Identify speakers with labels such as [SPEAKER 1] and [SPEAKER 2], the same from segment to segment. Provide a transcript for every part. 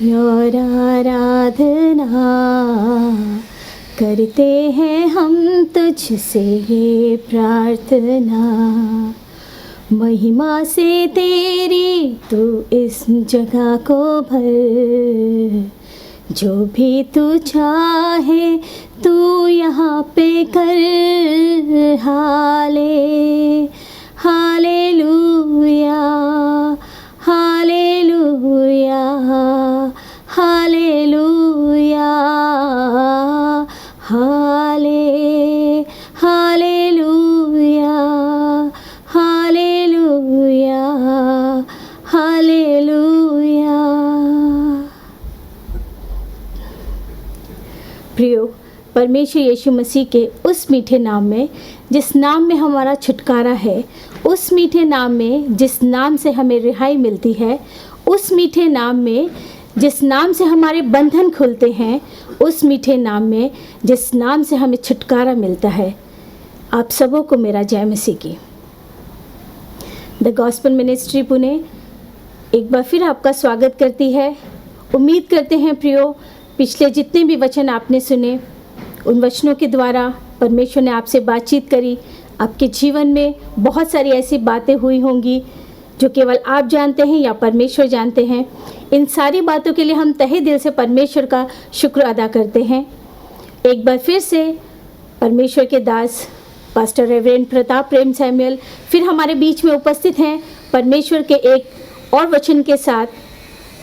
[SPEAKER 1] और आराधना करते हैं हम तुझसे ये प्रार्थना। महिमा से तेरी तू इस जगह को भर, जो भी तू चाहे तू यहाँ पे कर। Hallelujah hallelujah hallelujah hallelujah hallelujah hallelujah. प्रियो, परमेश्वर यीशु मसीह के उस मीठे नाम में जिस नाम में हमारा छुटकारा है, उस मीठे नाम में जिस नाम से हमें रिहाई मिलती है, उस मीठे नाम में जिस नाम से हमारे बंधन खुलते हैं, उस मीठे नाम में जिस नाम से हमें छुटकारा मिलता है, आप सबों को मेरा जय मसीह की। द गॉस्पेल मिनिस्ट्री पुणे एक बार फिर आपका स्वागत करती है। उम्मीद करते हैं प्रियो, पिछले जितने भी वचन आपने सुने, उन वचनों के द्वारा परमेश्वर ने आपसे बातचीत करी। आपके जीवन में बहुत सारी ऐसी बातें हुई होंगी जो केवल आप जानते हैं या परमेश्वर जानते हैं। इन सारी बातों के लिए हम तहे दिल से परमेश्वर का शुक्र अदा करते हैं। एक बार फिर से परमेश्वर के दास पास्टर रेवरेंड प्रताप प्रेम सैमुअल फिर हमारे बीच में उपस्थित हैं परमेश्वर के एक और वचन के साथ।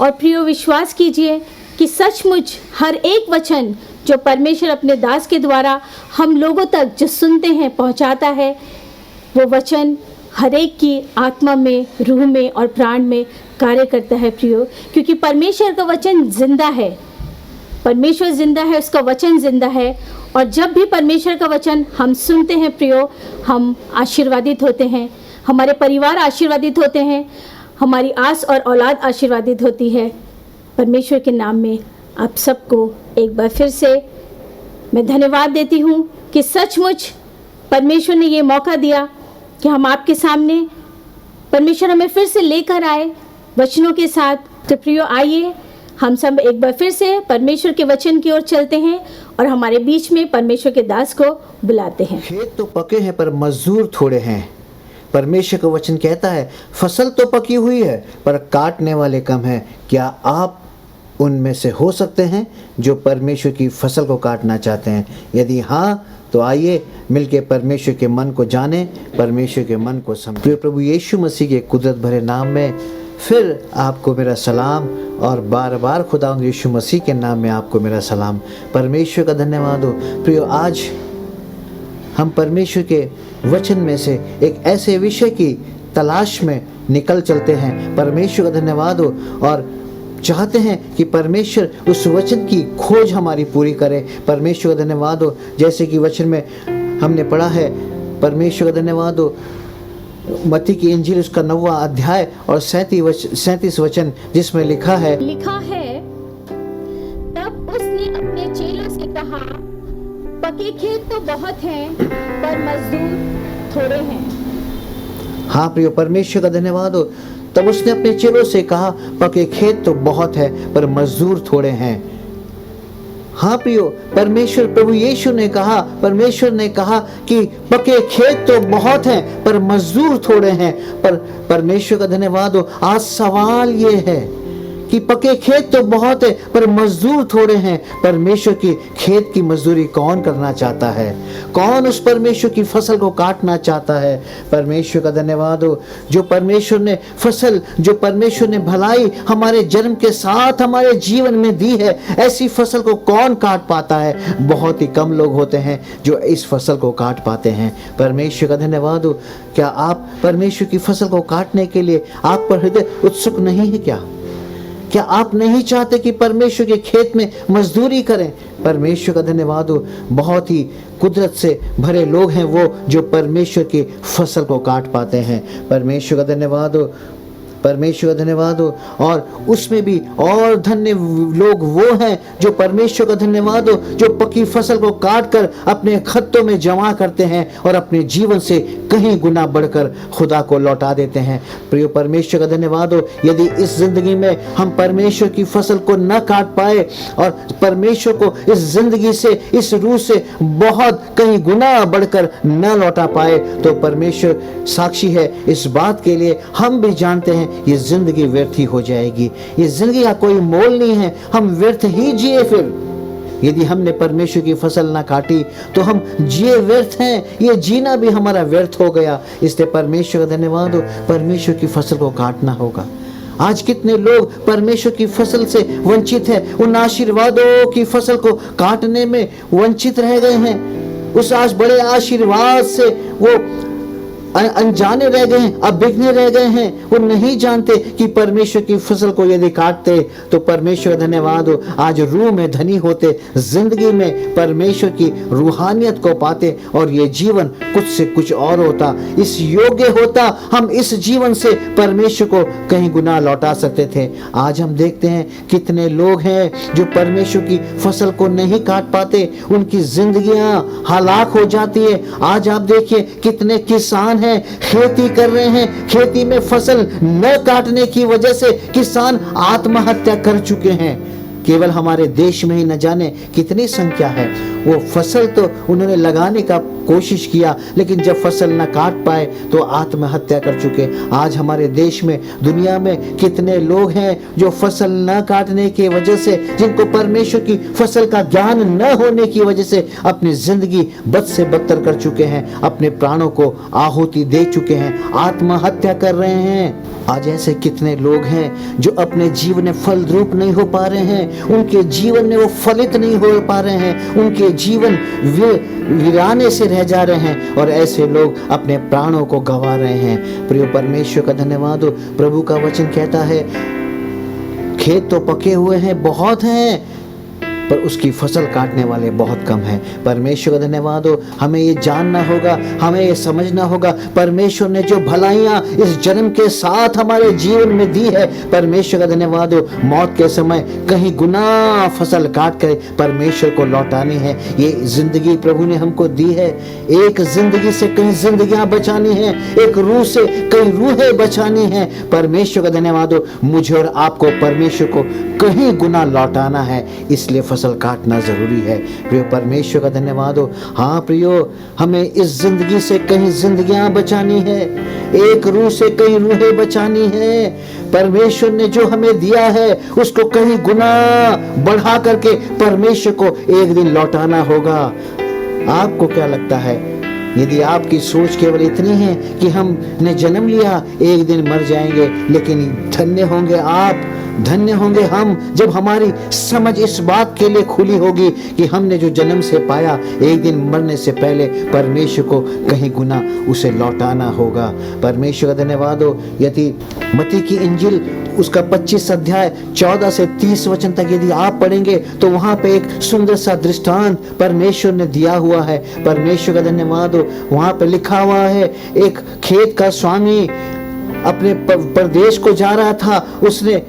[SPEAKER 1] और प्रियो, विश्वास कीजिए कि सचमुच हर एक वचन जो परमेश्वर अपने दास के द्वारा हम लोगों तक जो सुनते हैं पहुंचाता है, वो वचन हर एक की आत्मा में, रूह में और प्राण में कार्य करता है प्रियो। क्योंकि परमेश्वर का वचन जिंदा है, परमेश्वर जिंदा है, उसका वचन जिंदा है। और जब भी परमेश्वर का वचन हम सुनते हैं प्रियो, हम आशीर्वादित होते हैं, हमारे परिवार आशीर्वादित होते हैं, हमारी आस और औलाद आशीर्वादित होती है। परमेश्वर के नाम में आप सबको एक बार फिर से मैं धन्यवाद देती हूँ कि सचमुच परमेश्वर ने ये मौका दिया कि हम आपके सामने, परमेश्वर हमें फिर से लेकर आए वचनों के साथ। तो प्रियो, आइए हम सब एक बार फिर से परमेश्वर के वचन की ओर चलते हैं और हमारे बीच में परमेश्वर के दास को बुलाते हैं।
[SPEAKER 2] खेत तो पके हैं पर मजदूर थोड़े हैं। परमेश्वर का वचन कहता है फसल तो पकी हुई है पर काटने वाले कम हैं। क्या आप उनमें से हो सकते हैं जो परमेश्वर की फसल को काटना चाहते हैं? यदि हाँ, तो आइए मिलके परमेश्वर के मन को जाने, परमेश्वर के मन को समझें। प्रभु यीशु मसीह के कुदरत भरे नाम में फिर आपको मेरा सलाम, और बार बार खुदा यीशु मसीह के नाम में आपको मेरा सलाम। परमेश्वर का धन्यवाद हो। प्रियो, आज हम परमेश्वर के वचन में से एक ऐसे विषय की तलाश में निकल चलते हैं। परमेश्वर का धन्यवाद हो और चाहते हैं कि परमेश्वर उस वचन की खोज हमारी पूरी करे। परमेश्वर का धन्यवाद हो। जैसे कि वचन में हमने पढ़ा है, परमेश्वर का धन्यवाद हो, मत्ती की इंजील उसका 9वां अध्याय और 37 वचन, जिसमें लिखा है
[SPEAKER 1] तब उसने अपने चेलों से कहा, पके खेत तो बहुत हैं पर मजदूर थोड़े हैं।
[SPEAKER 2] हाँ प्रियो, परमेश्वर का धन्यवाद हो। तब उसने अपने चेलों से कहा, पके खेत तो बहुत है पर मजदूर थोड़े हैं। हाँ प्रियो, परमेश्वर प्रभु यीशु ने कहा, परमेश्वर ने कहा कि पके खेत तो बहुत हैं पर मजदूर थोड़े हैं। पर परमेश्वर का धन्यवाद हो। आज सवाल ये है कि पके खेत तो बहुत है पर मजदूर थोड़े हैं। परमेश्वर की खेत की मजदूरी कौन करना चाहता है? कौन उस परमेश्वर की फसल को काटना चाहता है? परमेश्वर का धन्यवाद हो। जो परमेश्वर ने फसल, जो परमेश्वर ने भलाई हमारे जन्म के साथ हमारे जीवन में दी है, ऐसी फसल को कौन काट पाता है? बहुत ही कम लोग होते हैं जो इस फसल को काट पाते हैं। परमेश्वर का धन्यवाद हो। क्या आप परमेश्वर की फसल को काटने के लिए आप पर हृदय उत्सुक नहीं है? क्या आप नहीं चाहते कि परमेश्वर के खेत में मजदूरी करें? परमेश्वर का धन्यवाद हो। बहुत ही कुदरत से भरे लोग हैं वो जो परमेश्वर की फसल को काट पाते हैं। परमेश्वर का धन्यवाद हो। परमेश्वर का धन्यवाद हो। और उसमें भी और धन्य लोग वो हैं जो परमेश्वर का धन्यवाद हो, जो पकी फसल को काट कर अपने खत्तों में जमा करते हैं और अपने जीवन से कहीं गुना बढ़कर खुदा को लौटा देते हैं। प्रिय परमेश्वर का धन्यवाद हो। यदि इस जिंदगी में हम परमेश्वर की फसल को न काट पाए और परमेश्वर को इस जिंदगी से, इस रूह से बहुत कहीं गुना बढ़कर न लौटा पाए, तो परमेश्वर साक्षी है इस बात के लिए। हम भी जानते हैं ये जिंदगी व्यर्थ ही हो जाएगी, ये जिंदगी का कोई मोल नहीं है, हम व्यर्थ ही जिए। फिर यदि हमने परमेश्वर की फसल ना काटी तो हम जिए व्यर्थ हैं, ये जीना भी हमारा व्यर्थ हो गया। इसलिए परमेश्वर का धन्यवाद हो, परमेश्वर की फसल को काटना होगा। आज कितने लोग परमेश्वर की फसल से वंचित हैं, उन आशीर्वादों की फसल को काटने में वंचित रह गए हैं। उस आज बड़े आशीर्वाद से वो अनजाने रह गए हैं, अभिज्ञ रह गए हैं। वो नहीं जानते कि परमेश्वर की फसल को यदि काटते तो परमेश्वर धन्यवाद हो आज रूह में धनी होते, जिंदगी में परमेश्वर की रूहानियत को पाते और ये जीवन कुछ से कुछ और होता, इस योग्य होता, हम इस जीवन से परमेश्वर को कहीं गुना लौटा सकते थे। आज हम देखते हैं कितने लोग हैं जो परमेश्वर की फसल को नहीं काट पाते, उनकी जिंदगियां हलाक हो जाती है। आज आप देखिए कितने किसान हैं, खेती कर रहे हैं, खेती में फसल न काटने की वजह से किसान आत्महत्या कर चुके हैं। केवल हमारे देश में ही न जाने कितनी संख्या है। वो फसल तो उन्होंने लगाने का कोशिश किया, लेकिन जब फसल न काट पाए तो आत्महत्या कर चुके। आज हमारे देश में, दुनिया में कितने लोग हैं जो फसल न काटने की वजह से, जिनको परमेश्वर की फसल का ज्ञान न होने की वजह से अपनी जिंदगी बद से बदतर कर चुके हैं, अपने प्राणों को आहुति दे चुके हैं, आत्महत्या कर रहे हैं। आज ऐसे कितने लोग हैं जो अपने जीवन में फलद्रूप नहीं हो पा रहे हैं, उनके जीवन में वो फलित नहीं हो पा रहे हैं, उनके जीवन वीराने से रह जा रहे हैं और ऐसे लोग अपने प्राणों को गंवा रहे हैं। प्रिय परमेश्वर का धन्यवाद हो। प्रभु का वचन कहता है खेत तो पके हुए हैं, बहुत हैं, पर उसकी फसल काटने वाले बहुत कम हैं। परमेश्वर का धन्यवाद हो। हमें ये जानना होगा, हमें ये समझना होगा, परमेश्वर ने जो भलाइयाँ इस जन्म के साथ हमारे जीवन में दी है, परमेश्वर का धन्यवाद हो, मौत के समय कहीं गुना फसल काट कर परमेश्वर को लौटानी है। ये जिंदगी प्रभु ने हमको दी है। एक जिंदगी से कई जिंदगियां बचानी है, एक रूह से कई रूहें बचानी है। परमेश्वर का धन्यवाद हो। मुझे और आपको परमेश्वर को कहीं गुना लौटाना है, इसलिए फसल काटना जरूरी है। प्रियो परमेश्वर का धन्यवाद हो। हाँ प्रियो, हमें इस जिंदगी से कहीं जिंदगियां बचानी है, एक रूह से कई रूहें बचानी है। परमेश्वर ने जो हमें दिया है उसको कहीं गुना बढ़ा करके परमेश्वर को एक दिन लौटाना होगा। आपको क्या लगता है, यदि आपकी सोच केवल इतनी है कि हमने जन्म लिया, एक दिन मर जाएंगे, लेकिन धन्य होंगे आप, धन्य होंगे हम जब हमारी समझ इस बात के लिए खुली होगी कि हमने जो जन्म से पाया, एक दिन मरने से पहले परमेश्वर को कहीं गुना उसे लौटाना होगा। परमेश्वर का धन्यवाद हो। यदि मत्ती की इंजिल उसका 25 अध्याय 14 से 30 वचन तक यदि आप पढ़ेंगे तो वहां पे एक सुंदर सा दृष्टांत परमेश्वर ने दिया हुआ है। परमेश्वर का धन्यवाद हो। वहां पे लिखा हुआ है, एक खेत का स्वामी अपने प्रदेश को जा रहा था, उसने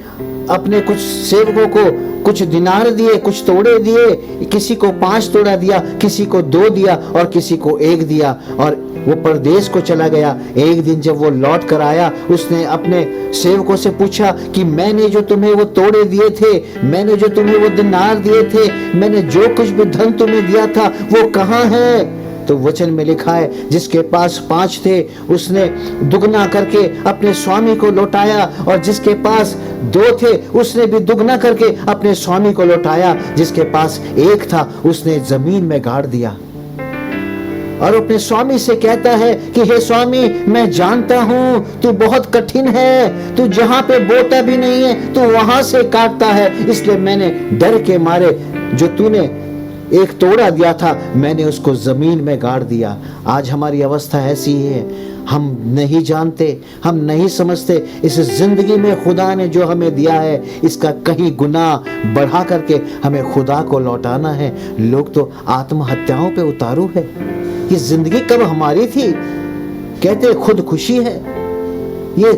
[SPEAKER 2] अपने कुछ सेवकों को कुछ दिनार दिए, कुछ तोड़े दिए, किसी को 5 तोड़ा दिया, किसी को 2 दिया और किसी को 1 दिया, और वो परदेश को चला गया। एक दिन जब वो लौट कर आया, उसने अपने सेवकों से पूछा कि मैंने जो तुम्हें वो तोड़े दिए थे, मैंने जो तुम्हें वो दिनार दिए थे, मैंने जो कुछ भी धन तुम्हें दिया था, वो कहाँ है? तो वचन में लिखा है, जिसके पास 5 थे उसने दुगना करके अपने स्वामी को लौटाया, और जिसके पास 2 थे उसने भी दुगना करके अपने स्वामी को लौटाया, जिसके पास 1 था उसने जमीन में गाड़ दिया। और अपने स्वामी से कहता है कि हे स्वामी, मैं जानता हूं तू बहुत कठिन है, तू जहां पे बोता भी नहीं है तू वहां से काटता है, इसलिए मैंने डर के मारे जो तूने 1 तोड़ा दिया था मैंने उसको जमीन में गाड़ दिया। आज हमारी अवस्था ऐसी है, हम नहीं जानते, हम नहीं समझते इस जिंदगी में खुदा ने जो हमें दिया है इसका कहीं गुना बढ़ा करके हमें खुदा को लौटाना है। लोग तो आत्महत्याओं पे उतारू है। ये जिंदगी कब हमारी थी? कहते खुद खुशी है। ये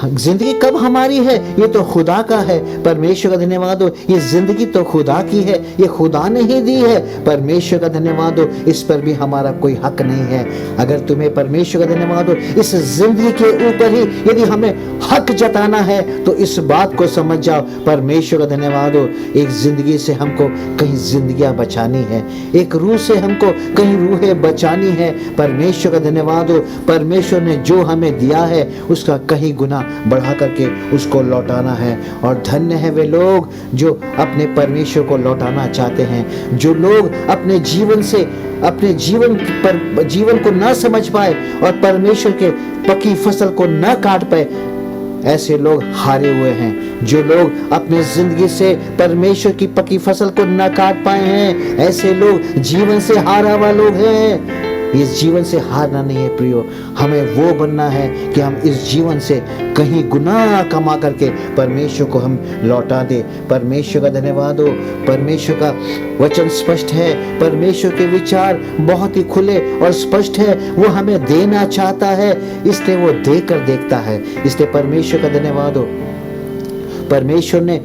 [SPEAKER 2] जिंदगी कब हमारी है? ये तो खुदा का है। परमेश्वर का धन्यवाद हो, ये जिंदगी तो खुदा की है, ये खुदा ने ही दी है। परमेश्वर का धन्यवाद हो, इस पर भी हमारा कोई हक नहीं है। अगर तुम्हें परमेश्वर का धन्यवाद हो, इस जिंदगी के ऊपर ही यदि हमें हक जताना है तो इस बात को समझ जाओ, परमेश्वर का धन्यवाद हो, एक जिंदगी से हमको कहीं जिंदगियां बचानी है, एक रूह से हमको कहीं रूहें बचानी है। परमेश्वर का धन्यवाद हो, परमेश्वर ने जो हमें दिया है उसका कहीं गुना बढ़ा करके उसको लौटाना है। और धन्य है वे लोग जो अपने परमेश्वर को लौटाना चाहते हैं, जो लोग अपने जीवन से अपने जीवन को ना समझ पाए और परमेश्वर के पकी फसल को ना काट पाए, ऐसे लोग हारे हुए हैं। जो लोग अपने जिंदगी से परमेश्वर की पकी फसल को ना काट पाए हैं, ऐसे लोग जीवन से हारा हुआ लोग हैं। इस जीवन से हारना नहीं है प्रियो, हमें वो बनना है कि हम इस जीवन से कहीं गुना कमा करके परमेश्वर को हम लौटा दे। परमेश्वर का धन्यवाद हो, परमेश्वर का वचन स्पष्ट है, परमेश्वर के विचार बहुत ही खुले और स्पष्ट है। वो हमें देना चाहता है, इसलिए वो देकर देखता है। इसलिए परमेश्वर का धन्यवाद हो। परमेश्वर ने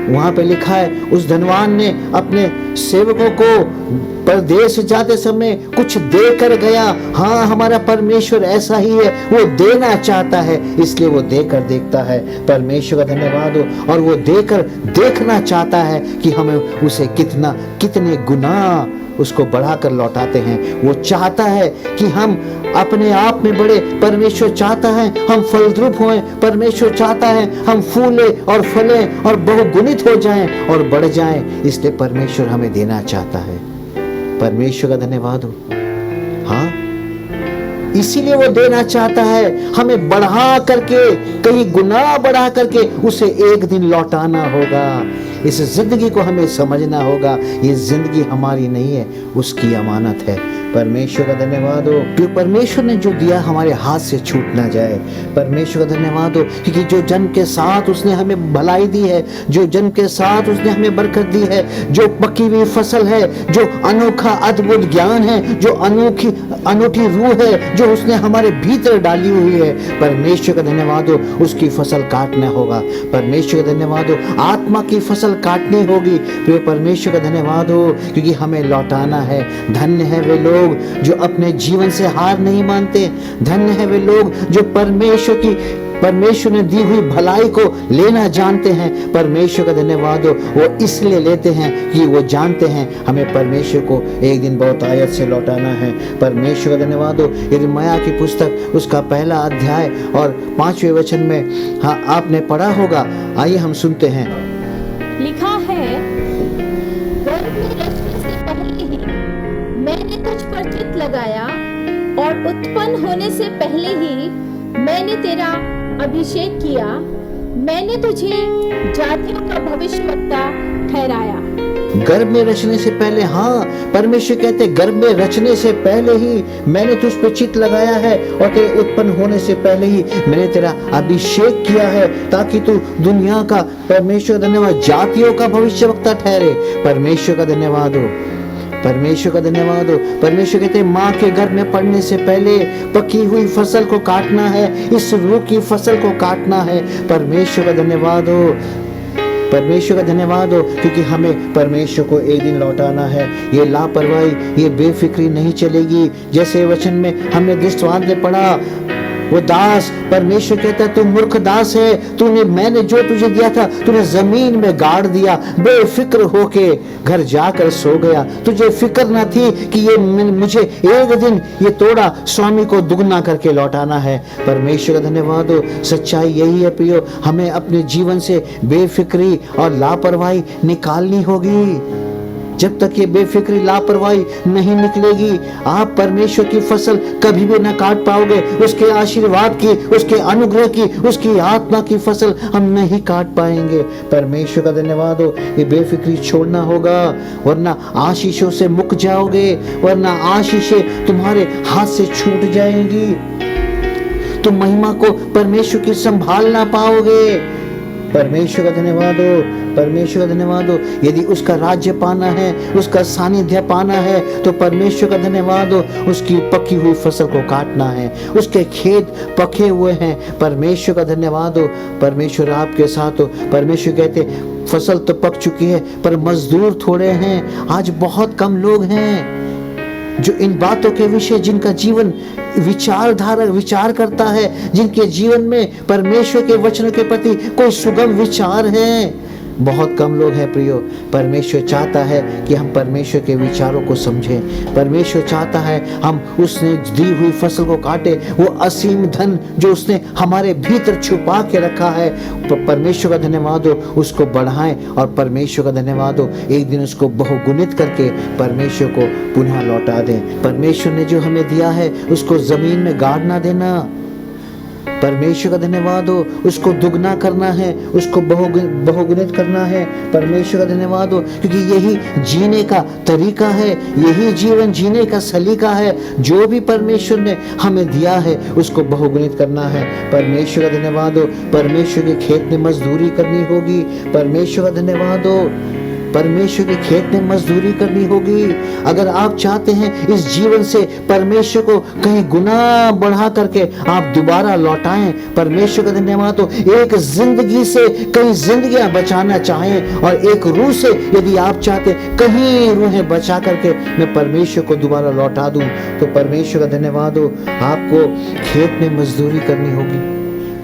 [SPEAKER 2] वहां पे लिखा है, उस धनवान ने अपने सेवकों को परदेश जाते समय कुछ देकर गया। हाँ, हमारा परमेश्वर ऐसा ही है, वो देना चाहता है, इसलिए वो देकर देखता है। परमेश्वर का धन्यवाद हो। और वो देकर देखना चाहता है कि हमें उसे कितने गुना उसको बढ़ाकर लौटाते हैं। वो चाहता है कि हम अपने आप में बढ़े, परमेश्वर चाहता है हम फलद्रुप होएं, परमेश्वर चाहता है हम फूले और फले और बहुगुणित हो जाएं और बढ़ जाएं। इसलिए परमेश्वर हमें देना चाहता है। परमेश्वर का धन्यवाद हो। हाँ, इसीलिए वो देना चाहता है, हमें बढ़ा करके, कहीं गुना बढ़ा करके उसे एक दिन लौटाना होगा। इस जिंदगी को हमें समझना होगा, ये जिंदगी हमारी नहीं है, उसकी अमानत है। परमेश्वर का धन्यवाद हो, क्योंकि परमेश्वर ने जो दिया हमारे हाथ से छूट ना जाए। परमेश्वर का धन्यवाद हो, क्योंकि जो जन के साथ उसने हमें भलाई दी है, जो जन के साथ उसने हमें बरकत दी है, जो पकी हुई फसल है, जो अनोखा अद्भुत ज्ञान है, जो अनूठी रूह है, जो उसने हमारे भीतर डाली हुई है। परमेश्वर का धन्यवाद हो, उसकी फसल काटना होगा। परमेश्वर का धन्यवाद हो, आत्मा की फसल काटनी होगी। प्रिय परमेश्वर का धन्यवाद हो, क्योंकि हमें लौटाना है। धन्य है वे लोग जो अपने जीवन से हार नहीं मानते। धन्य है वे लोग जो परमेश्वर ने दी हुई भलाई को लेना जानते हैं। परमेश्वर का धन्यवाद हो, वो इसलिए लेते हैं कि वो जानते हैं हमें परमेश्वर को एक दिन बहुत आयत से लौटाना है। परमेश्वर का धन्यवाद हो। यिर्मयाह की पुस्तक उसका 1 अध्याय और 5वें वचन में, हाँ, आपने पढ़ा होगा, आइए हम सुनते हैं।
[SPEAKER 1] लिखा है, गर्भ में रचने से पहले ही मैंने तुझ पर चित्त लगाया और उत्पन्न होने से पहले ही मैंने तेरा अभिषेक किया। मैंने तुझे जातियों का भविष्यवक्ता ठहराया।
[SPEAKER 2] गर्भ में रचने से पहले, हाँ, परमेश्वर कहते गर्भ में रचने से पहले ही मैंने तुझ पे चित्त लगाया है और तेरे उत्पन्न होने से पहले ही मैंने तेरा अभिषेक किया है, ताकि तू दुनिया का, परमेश्वर धन्यवाद, जातियों का भविष्यवक्ता ठहरे। परमेश्वर का धन्यवाद हो, परमेश्वर का धन्यवाद हो। परमेश्वर कहते हैं माँ के गर्भ में पड़ने से पहले पकी हुई फसल को काटना है, इस रूह की फसल को काटना है। परमेश्वर का धन्यवाद हो, परमेश्वर का धन्यवाद हो, क्योंकि हमें परमेश्वर को एक दिन लौटाना है। ये लापरवाही, ये बेफिक्री नहीं चलेगी। जैसे वचन में हमने दृष्टवांत में पढ़ा, वो दास, परमेश्वर कहता है तू मूर्ख दास है, मैंने जो तुझे दिया था तूने जमीन में गाड़ दिया, बेफिक्र होके घर जाकर सो गया। तुझे फिक्र ना थी कि ये मुझे एक दिन ये तोड़ा स्वामी को दुगना करके लौटाना है। परमेश्वर का धन्यवाद हो। सच्चाई यही है प्रियो, हमें अपने जीवन से बेफिक्री और लापरवाही निकालनी होगी। जब तक ये बेफिक्री लापरवाही नहीं निकलेगी, आप परमेश्वर की फसल कभी भी न काट पाओगे। उसके आशीर्वाद की, उसके अनुग्रह की, उसकी आत्मा की फसल हम नहीं काट पाएंगे। परमेश्वर का धन्यवाद हो। ये बेफिक्री छोड़ना होगा, वरना आशीषों से मुक जाओगे, वरना आशीषें तुम्हारे हाथ से छूट जाएंगी। तुम महिमा को परमेश्वर की संभाल ना पाओगे। परमेश्वर का धन्यवाद हो। परमेश्वर का धन्यवाद हो। यदि उसका राज्य पाना है, उसका सानिध्य पाना है, तो परमेश्वर का धन्यवाद हो। उसकी पकी हुई फसल को काटना है, उसके खेत पके हुए हैं, परमेश्वर का धन्यवाद हो। परमेश्वर आपके साथ हो। परमेश्वर कहते फसल तो पक चुकी है पर मजदूर थोड़े हैं। आज बहुत कम लोग हैं जो इन बातों के विषय, जिनका जीवन विचार करता है, जिनके जीवन में परमेश्वर के वचनों के प्रति कोई सुगम विचार है। बहुत कम लोग हैं प्रियो। परमेश्वर चाहता है कि हम परमेश्वर के विचारों को समझें। परमेश्वर चाहता है हम उसने दी हुई फसल को काटे, वो असीम धन जो उसने हमारे भीतर छुपा के रखा है, परमेश्वर का धन्यवाद हो, उसको बढ़ाएं। और परमेश्वर का धन्यवाद हो, एक दिन उसको बहुगुणित करके परमेश्वर को पुनः लौटा दें। परमेश्वर ने जो हमें दिया है उसको जमीन में गाड़ ना देना। परमेश्वर का धन्यवाद हो, उसको दुगना करना है, उसको बहुगुणित करना है। परमेश्वर का धन्यवाद हो, क्योंकि यही जीने का तरीका है, यही जीवन जीने का सलीका है। जो भी परमेश्वर ने हमें दिया है उसको बहुगुणित करना है। परमेश्वर का धन्यवाद हो। परमेश्वर के खेत में मजदूरी करनी होगी। परमेश्वर का धन्यवाद हो। परमेश्वर के खेत में मजदूरी करनी होगी। अगर आप चाहते हैं इस जीवन से परमेश्वर को कहीं गुना बढ़ा करके आप दोबारा लौटाएं, परमेश्वर का धन्यवाद हो। एक जिंदगी से कई जिंदगियां बचाना चाहें और एक रूह से यदि आप चाहते कहीं रूहें बचा करके मैं परमेश्वर को दोबारा लौटा दूं, तो परमेश्वर का धन्यवाद हो। आपको खेत में मजदूरी करनी होगी।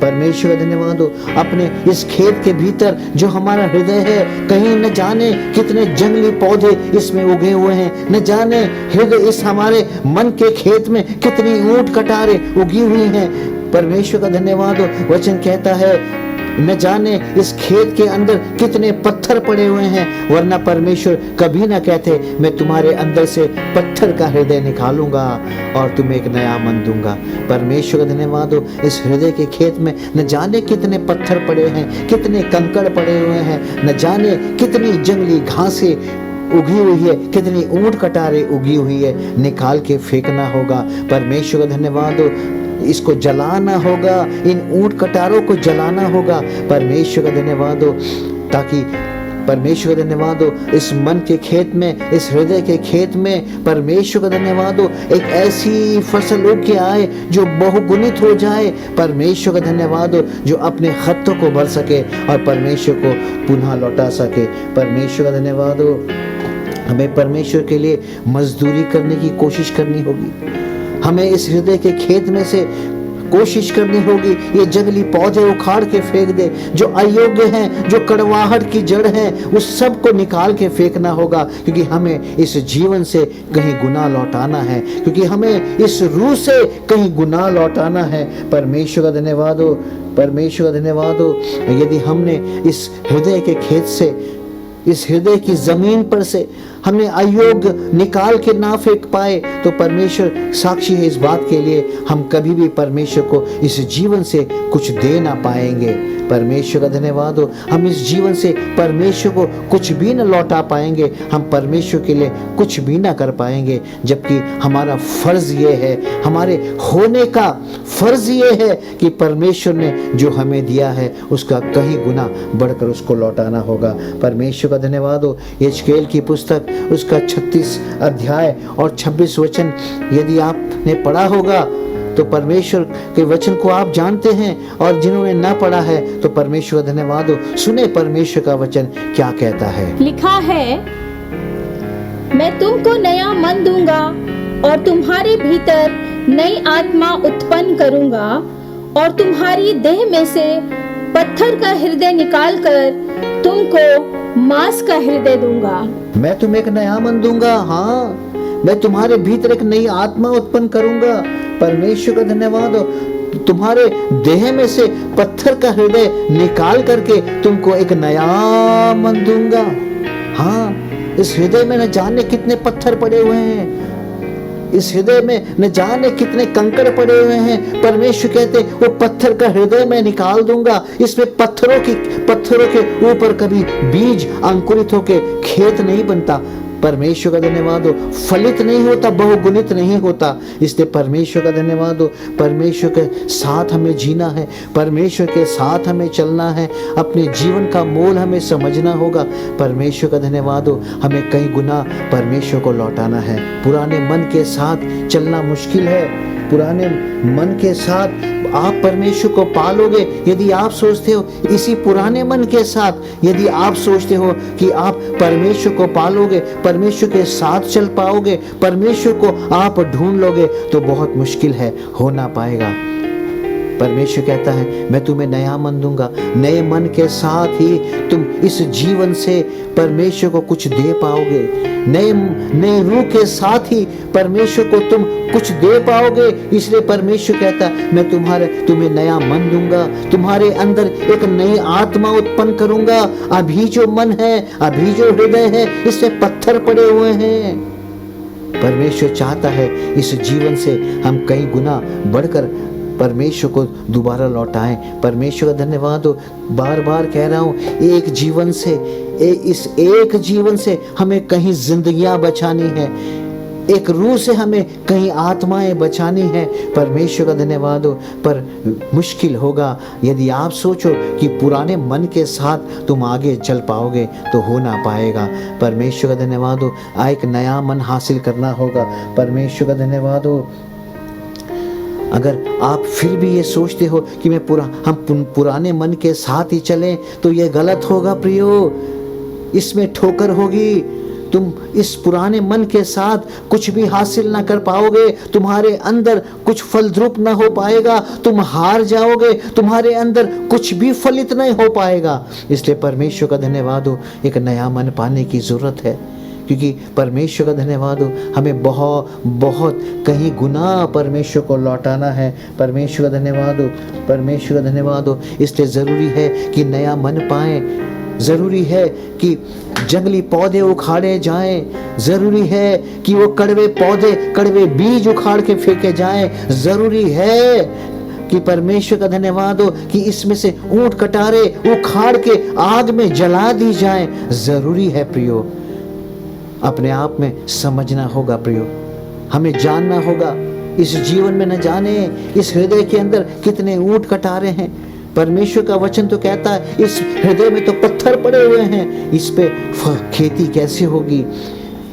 [SPEAKER 2] परमेश्वर का धन्यवाद हो। अपने इस खेत के भीतर जो हमारा हृदय है, कहीं न जाने कितने जंगली पौधे इसमें उगे हुए हैं, न जाने हृदय इस हमारे मन के खेत में कितनी ऊंट कटारे उगी हुई हैं। परमेश्वर का धन्यवाद हो। वचन कहता है न जाने इस खेत के अंदर कितने पत्थर पड़े हुए हैं, वरना परमेश्वर कभी ना कहते मैं तुम्हारे अंदर से पत्थर का हृदय निकालूंगा और तुम्हें एक नया मन दूंगा। परमेश्वर का धन्यवाद हो। इस हृदय के खेत में न जाने कितने पत्थर पड़े हैं, कितने कंकड़ पड़े हुए हैं, न जाने कितनी जंगली घासें उगी हुई है, कितनी ऊंट कटारे उगी हुई है, निकाल के फेंकना होगा। परमेश्वर का धन्यवाद हो। इसको जलाना होगा, इन ऊंट कटारों को जलाना होगा। परमेश्वर का धन्यवाद हो। ताकि परमेश्वर का धन्यवाद हो, इस मन के खेत में, इस हृदय के खेत में परमेश्वर का धन्यवाद हो, एक ऐसी फसल उग के आए जो बहुगुणित हो जाए। परमेश्वर का धन्यवाद हो, जो अपने खत्तों को भर सके और परमेश्वर को पुनः लौटा सके। परमेश्वर का धन्यवाद हो। हमें परमेश्वर के लिए मजदूरी करने की कोशिश करनी होगी। हमें इस हृदय के खेत में से कोशिश करनी होगी ये जंगली पौधे उखाड़ के फेंक दे, जो अयोग्य हैं, जो कड़वाहट की जड़ है, उस सब को निकाल के फेंकना होगा। क्योंकि हमें इस जीवन से कहीं गुनाह लौटाना है, क्योंकि हमें इस रूह से कहीं गुनाह लौटाना है। परमेश्वर का धन्यवाद हो। परमेश्वर का धन्यवाद हो। यदि हमने इस हृदय के खेत से, इस हृदय की जमीन पर से हमने अयोग्य निकाल के ना फेंक पाए, तो परमेश्वर साक्षी है इस बात के लिए, हम कभी भी परमेश्वर को इस जीवन से कुछ दे ना पाएंगे। परमेश्वर का धन्यवाद हो। हम इस जीवन से परमेश्वर को कुछ भी न लौटा पाएंगे, हम परमेश्वर के लिए कुछ भी ना कर पाएंगे। जबकि हमारा फर्ज ये है, हमारे होने का फर्ज ये है कि परमेश्वर ने जो हमें दिया है उसका कहीं गुना बढ़कर उसको लौटाना होगा। परमेश्वर का धन्यवाद हो। यिर्मयाह की पुस्तक उसका 36 अध्याय और 26 वचन यदि आपने पढ़ा होगा तो परमेश्वर के वचन को आप जानते हैं, और जिन्होंने ना पढ़ा है तो परमेश्वर का धन्यवाद हो। सुने परमेश्वर का वचन क्या कहता है।
[SPEAKER 1] लिखा है, मैं तुमको नया मन दूंगा और तुम्हारे भीतर नई आत्मा उत्पन्न करूंगा और तुम्हारी देह में से पत्थर का हृदय निकालकर तुमको मांस का हृदय दूंगा।
[SPEAKER 2] मैं तुम्हें एक नया मन दूंगा। हाँ, मैं तुम्हारे भीतर एक नई आत्मा उत्पन्न करूंगा। परमेश्वर का धन्यवाद हो। तुम्हारे देह में से पत्थर का हृदय निकाल करके तुमको एक नया मन दूंगा। हाँ, इस हृदय में न जाने कितने पत्थर पड़े हुए हैं, इस हृदय में न जाने कितने कंकड़ पड़े हुए हैं। परमेश्वर कहते वो पत्थर का हृदय मैं निकाल दूंगा। इसमें पत्थरों के ऊपर कभी बीज अंकुरित होके खेत नहीं बनता। परमेश्वर का धन्यवाद हो, फलित नहीं होता, बहुगुणित नहीं होता। इसलिए परमेश्वर का धन्यवाद हो। परमेश्वर के साथ हमें जीना है, परमेश्वर के साथ हमें चलना है, अपने जीवन का मोल हमें समझना होगा। परमेश्वर का धन्यवाद हो, हमें कई गुना परमेश्वर को लौटाना है। पुराने मन के साथ चलना मुश्किल है। पुराने मन के साथ आप परमेश्वर को पालोगे यदि आप सोचते हो इसी पुराने मन के साथ, यदि आप सोचते हो कि आप परमेश्वर को पालोगे, परमेश्वर के साथ चल पाओगे, परमेश्वर को आप ढूंढ लोगे, तो बहुत मुश्किल है, हो ना पाएगा। परमेश्वर कहता है मैं तुम्हें नया मन दूंगा। नए मन के साथ ही तुम इस जीवन से परमेश्वर को कुछ दे पाओगे। नए रूह के साथ ही परमेश्वर को तुम कुछ दे पाओगे। इसलिए परमेश्वर कहता है मैं तुम्हें नया मन दूंगा, तुम्हारे अंदर एक नई आत्मा उत्पन्न करूंगा। अभी जो मन है, अभी जो हृदय है, इससे पत्थर पड़े हुए हैं। परमेश्वर चाहता है इस जीवन से हम कई गुना बढ़कर परमेश्वर को दोबारा लौटाएं। परमेश्वर का धन्यवाद हो। बार बार कह रहा हूं, एक जीवन से इस एक जीवन से हमें कहीं जिंदगियां बचानी है, एक रूह से हमें कहीं आत्माएं बचानी है। परमेश्वर का धन्यवाद हो। पर मुश्किल होगा यदि आप सोचो कि पुराने मन के साथ तुम आगे चल पाओगे, तो हो ना पाएगा। परमेश्वर का धन्यवाद हो। एक नया मन हासिल करना होगा। परमेश्वर का धन्यवाद हो। अगर आप फिर भी ये सोचते हो कि हम पुराने मन के साथ ही चलें, तो ये गलत होगा प्रियो, इसमें ठोकर होगी। तुम इस पुराने मन के साथ कुछ भी हासिल ना कर पाओगे, तुम्हारे अंदर कुछ फलद्रुप ना हो पाएगा, तुम हार जाओगे, तुम्हारे अंदर कुछ भी फलित नहीं हो पाएगा। इसलिए परमेश्वर का धन्यवाद हो, एक नया मन पाने की जरूरत है, क्योंकि परमेश्वर का धन्यवाद हो, हमें बहुत कहीं गुना परमेश्वर को लौटाना है। परमेश्वर का धन्यवाद हो, परमेश्वर का धन्यवाद हो। इसलिए ज़रूरी है कि नया मन पाएं, ज़रूरी है कि जंगली पौधे उखाड़े जाएं, ज़रूरी है कि वो कड़वे बीज उखाड़ के फेंके जाएं, ज़रूरी है कि परमेश्वर का धन्यवाद हो कि इसमें से ऊंट कटारे उखाड़ के आग में जला दी जाएं। ज़रूरी है प्रियो, अपने आप में समझना होगा प्रियो, हमें जानना होगा। इस जीवन में न जाने इस हृदय के अंदर कितने ऊंट कटारे हैं। परमेश्वर का वचन तो कहता है इस हृदय में तो पत्थर पड़े हुए हैं, इस पे खेती कैसे होगी,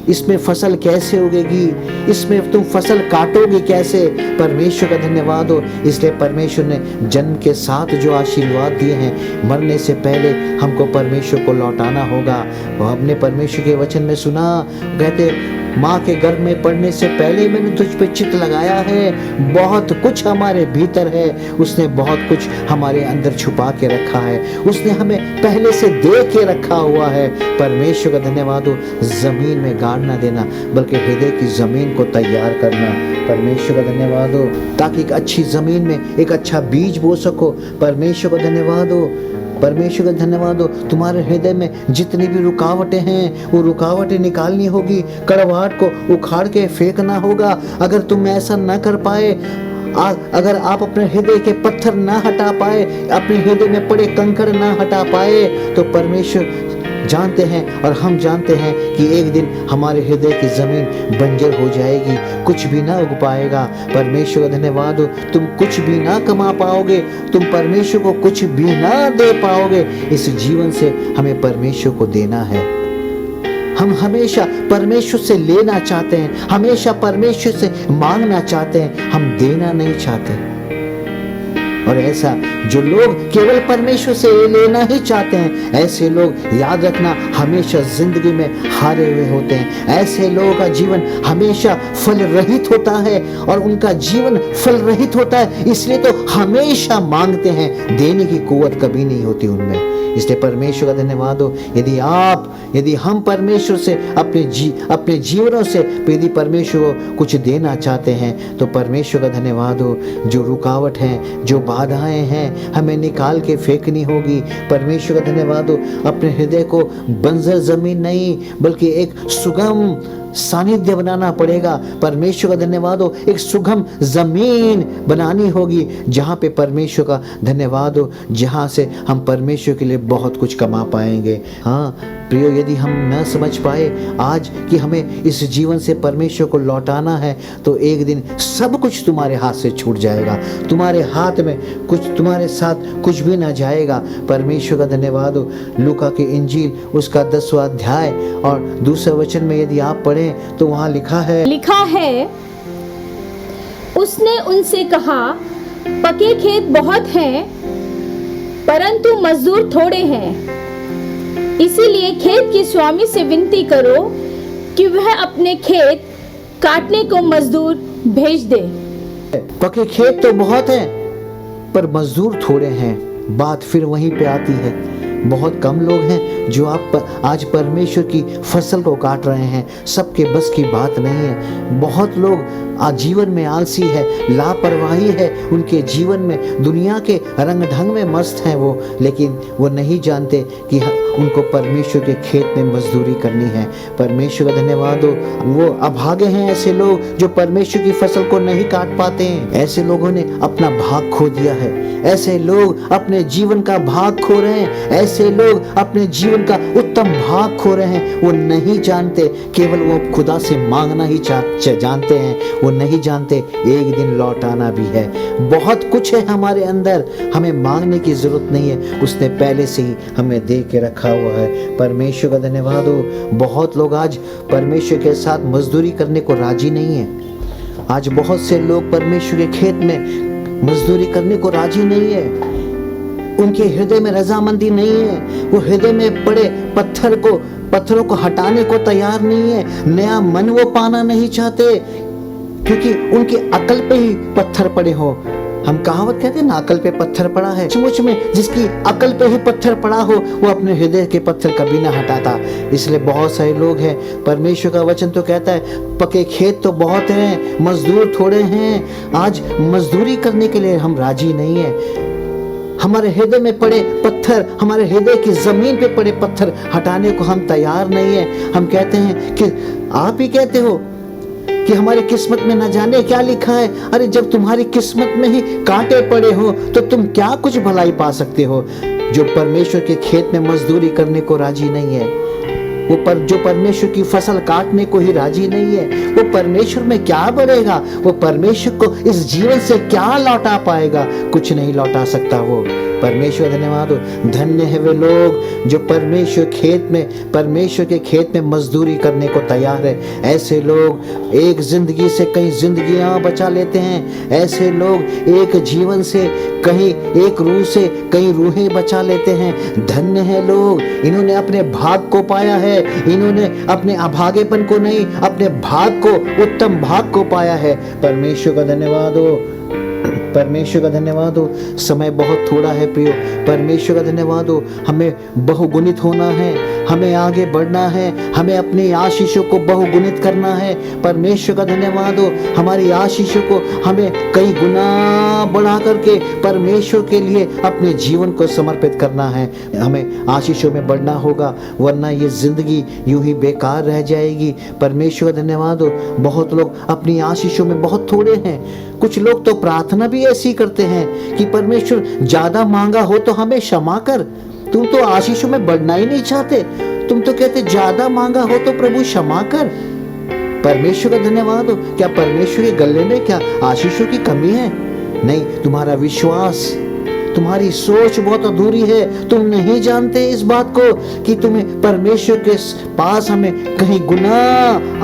[SPEAKER 2] इसमें फसल कैसे उगेगी, इसमें तुम फसल काटोगे कैसे। परमेश्वर का धन्यवाद हो। इसलिए परमेश्वर ने जन्म के साथ जो आशीर्वाद दिए हैं, मरने से पहले हमको परमेश्वर को लौटाना होगा। वो हमने परमेश्वर के वचन में सुना, कहते माँ के गर्भ में पड़ने से पहले मैंने तुझ पे चित्त लगाया है। बहुत कुछ हमारे भीतर है, उसने बहुत कुछ हमारे अंदर छुपा के रखा है, उसने हमें पहले से दे के रखा हुआ है। परमेश्वर का धन्यवाद हो। जमीन में गाड़ ना देना, बल्कि हृदय की जमीन को तैयार करना। परमेश्वर का धन्यवाद हो, ताकि एक अच्छी जमीन में एक अच्छा बीज बो सको। परमेश्वर का धन्यवाद हो, परमेश्वर का धन्यवाद हो। तुम्हारे हृदय में जितनी भी रुकावटें हैं, वो रुकावटें निकालनी होगी, कड़वाहट को उखाड़ के फेंकना होगा। अगर तुम ऐसा न कर पाए, अगर आप अपने हृदय के पत्थर ना हटा पाए, अपने हृदय में पड़े कंकड़ ना हटा पाए, तो परमेश्वर जानते हैं और हम जानते हैं कि एक दिन हमारे हृदय की जमीन बंजर हो जाएगी, कुछ भी ना उग पाएगा। परमेश्वर का धन्यवाद हो। तुम कुछ भी ना कमा पाओगे, तुम परमेश्वर को कुछ भी ना दे पाओगे। इस जीवन से हमें परमेश्वर को देना है। हम हमेशा परमेश्वर से लेना चाहते हैं, हमेशा परमेश्वर से मांगना चाहते हैं, हम देना नहीं चाहते। और ऐसा जो लोग केवल परमेश्वर से लेना ही चाहते हैं, ऐसे लोग याद रखना हमेशा जिंदगी में हारे हुए होते हैं। ऐसे लोगों का जीवन हमेशा फल रहित होता है और उनका जीवन फल रहित होता है, इसलिए तो हमेशा मांगते हैं, देने की कुव्वत कभी नहीं होती उनमें। इसलिए परमेश्वर का धन्यवाद हो। यदि हम परमेश्वर से अपने जीवनों से यदि परमेश्वर को कुछ देना चाहते हैं, तो परमेश्वर का धन्यवाद हो। जो रुकावट हैं, जो बाधाएं हैं, हमें निकाल के फेंकनी होगी। परमेश्वर का धन्यवाद हो। अपने हृदय को बंजर जमीन नहीं, बल्कि एक सुगम सानिध्य बनाना पड़ेगा। परमेश्वर का धन्यवाद हो, एक सुगम जमीन बनानी होगी जहाँ पे परमेश्वर का धन्यवाद हो, जहाँ से हम परमेश्वर के लिए बहुत कुछ कमा पाएंगे। हाँ प्रियो, यदि हम न समझ पाए आज कि हमें इस जीवन से परमेश्वर को लौटाना है, तो एक दिन सब कुछ तुम्हारे हाथ से छूट जाएगा, तुम्हारे हाथ में कुछ, तुम्हारे साथ कुछ भी ना जाएगा। परमेश्वर का धन्यवाद हो। लूका की इंजील उसका 10वां अध्याय और दूसरे वचन में यदि आप पढ़ें तो वहाँ लिखा है,
[SPEAKER 1] उसने उनसे कहा, पके खेत बहुत हैं परंतु मजदूर थोड़े हैं, इसीलिए खेत के स्वामी से विनती करो कि वह अपने खेत काटने को मजदूर भेज दे।
[SPEAKER 2] पके खेत तो बहुत हैं पर मजदूर थोड़े हैं। बात फिर वहीं पे आती है, बहुत कम लोग हैं जो आज परमेश्वर की फसल को काट रहे हैं। सबके बस की बात नहीं है। बहुत लोग आज जीवन में आलसी है, लापरवाही है उनके जीवन में, दुनिया के रंग ढंग में मस्त हैं वो, लेकिन वो नहीं जानते कि उनको परमेश्वर के खेत में मजदूरी करनी है। परमेश्वर का धन्यवाद हो। वो अभागे हैं ऐसे लोग जो परमेश्वर की फसल को नहीं काट पाते हैं। ऐसे लोगों ने अपना भाग खो दिया है, ऐसे लोग अपने जीवन का भाग खो रहे हैं, ऐसे लोग अपने जीवन का उत्तम भाग खो रहे हैं। वो नहीं जानते, केवल वो खुदा से मांगना ही जानते हैं। वो नहीं जानते एक दिन लौटाना भी है। बहुत कुछ है हमारे अंदर, हमें मांगने की जरूरत नहीं है, उसने पहले से ही हमें दे के रखा हुआ है। परमेश्वर का धन्यवाद हो। बहुत लोग आज परमेश्वर के साथ मजदूरी करने को राजी नहीं है। आज बहुत से लोग परमेश्वर के खेत में मजदूरी करने को राजी नहीं है। उनके हृदय में रजामंदी नहीं है। वो हृदय में पड़े पत्थरों को हटाने को तैयार नहीं है। नया मन वो पाना नहीं चाहते, क्योंकि उनकी अकल पे ही पत्थर पड़े हो। हम कहावत कहते हैं ना, अकल पे पत्थर पड़ा है। सचमुच में जिसकी अकल पे ही पत्थर पड़ा हो, वो अपने हृदय के पत्थर कभी ना हटाता। इसलिए बहुत सारे लोग हैं, परमेश्वर का वचन तो कहता है पके खेत तो बहुत हैं, मजदूर थोड़े हैं। आज मजदूरी करने के लिए हम राजी नहीं है। हमारे हृदय में पड़े पत्थर, हमारे हृदय की जमीन पे पड़े पत्थर हटाने को हम तैयार नहीं है। हम कहते हैं कि आप ही कहते हो कि हमारी किस्मत में न जाने क्या लिखा है। अरे जब तुम्हारी किस्मत में ही कांटे पड़े हो तो तुम क्या कुछ भलाई पा सकते हो। जो परमेश्वर के खेत में मजदूरी करने को राजी नहीं है, जो परमेश्वर की फसल काटने को ही राजी नहीं है, वो परमेश्वर में क्या बढ़ेगा, वो परमेश्वर को इस जीवन से क्या लौटा पाएगा। कुछ नहीं लौटा सकता वो। परमेश्वर धन्यवाद हो। धन्य है वे लोग जो परमेश्वर के खेत में मजदूरी करने को तैयार है। ऐसे लोग एक जिंदगी से कई जिंदगियां बचा लेते हैं। ऐसे लोग एक जीवन से एक रूह से कई रूहें बचा लेते हैं। धन्य है लोग, इन्होंने अपने भाग को पाया है। इन्होंने अपने अभागेपन को नहीं, अपने भाग को, उत्तम भाग को पाया है। परमेश्वर का धन्यवाद हो। परमेश्वर का धन्यवाद हो। समय बहुत थोड़ा है प्रियो। परमेश्वर का धन्यवाद हो। हमें बहुगुणित होना है, हमें आगे बढ़ना है, हमें अपनी आशीषों को बहुगुणित करना है। परमेश्वर का धन्यवाद हो। हमारी आशीषों को हमें कई गुना बढ़ा करके परमेश्वर के लिए अपने जीवन को समर्पित करना है। हमें आशीषों में बढ़ना होगा, वरना ये जिंदगी यूं ही बेकार रह जाएगी। परमेश्वर का धन्यवाद हो। बहुत लोग अपनी आशीषों में बहुत थोड़े हैं। कुछ लोग तो प्रार्थना भी ऐसी करते हैं कि परमेश्वर ज्यादा मांगा हो तो हमें क्षमा कर। तुम तो आशीषों में बढ़ना ही नहीं चाहते। तुम तो कहते ज्यादा मांगा हो तो प्रभु क्षमा कर। परमेश्वर का धन्यवाद हो। क्या परमेश्वर के गले में क्या आशीषों की कमी है? नहीं, तुम्हारा विश्वास, तुम्हारी सोच बहुत अधूरी है। तुम नहीं जानते इस बात को कि तुम्हें परमेश्वर के पास हमें कहीं गुना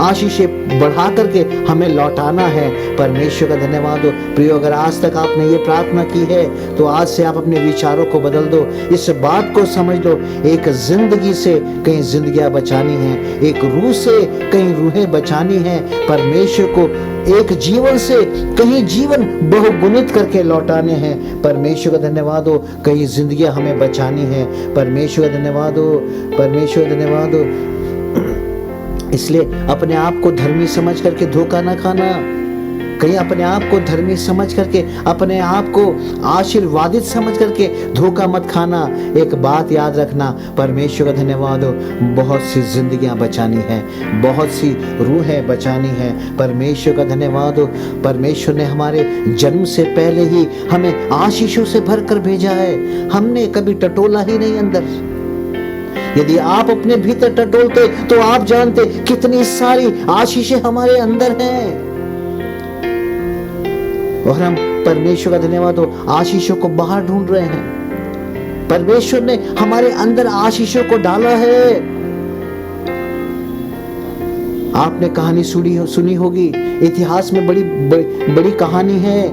[SPEAKER 2] आशीषें बढ़ा करके हमें लौटाना है। परमेश्वर का धन्यवाद हो। प्रियो, अगर आज तक आपने ये प्रार्थना की है तो आज से आप अपने विचारों को बदल दो। इस बात को समझ लो, एक जिंदगी से कई जिंदगियां बचानी है, एक रूह से कई रूहें बचानी है। परमेश्वर को एक जीवन से कहीं जीवन बहुगुणित करके लौटाने हैं। परमेश्वर का धन्यवाद हो। कई जिंदगियां हमें बचानी है। परमेश्वर का धन्यवाद हो। परमेश्वर का धन्यवाद हो। इसलिए अपने आप को धर्मी समझ करके धोखा ना खाना। कहीं अपने आप को धर्मी समझ करके, अपने आप को आशीर्वादित समझ करके धोखा मत खाना। एक बात याद रखना, परमेश्वर का धन्यवाद हो, बहुत सी जिंदगियां बचानी है, बहुत सी रूहें बचानी है। परमेश्वर का धन्यवाद हो, परमेश्वर ने हमारे जन्म से पहले ही हमें आशीषों से भरकर भेजा है। हमने कभी टटोला ही नहीं अंदर। यदि आप अपने भीतर टटोलते तो आप जानते कितनी सारी आशीषें हमारे अंदर हैं। और हम परमेश्वर का धन्यवाद हो आशीषों को बाहर ढूंढ रहे हैं। परमेश्वर ने हमारे अंदर आशीषों को डाला है। आपने कहानी सुनी होगी, इतिहास में बड़ी कहानी है।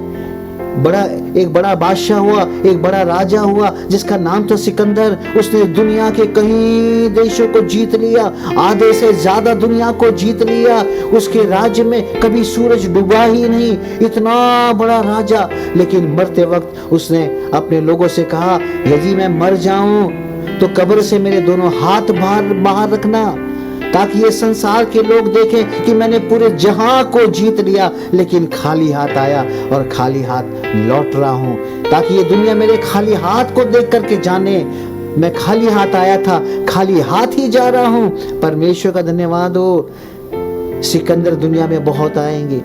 [SPEAKER 2] एक बड़ा बादशाह हुआ, एक बड़ा राजा हुआ जिसका नाम था सिकंदर। उसने दुनिया के कई देशों को जीत लिया, आधे से ज्यादा दुनिया को जीत लिया। उसके राज्य में कभी सूरज डूबा ही नहीं, इतना बड़ा राजा। लेकिन मरते वक्त उसने अपने लोगों से कहा, यदि मैं मर जाऊं तो कब्र से मेरे दोनों हाथ बाहर रखना, ताकि ये संसार के लोग देखें कि मैंने पूरे जहां को जीत लिया लेकिन खाली हाथ आया और खाली हाथ लौट रहा हूं। ताकि ये दुनिया मेरे खाली हाथ को देख करके जाने मैं खाली हाथ आया था, खाली हाथ ही जा रहा हूं। परमेश्वर का धन्यवाद हो। सिकंदर दुनिया में बहुत आएंगे,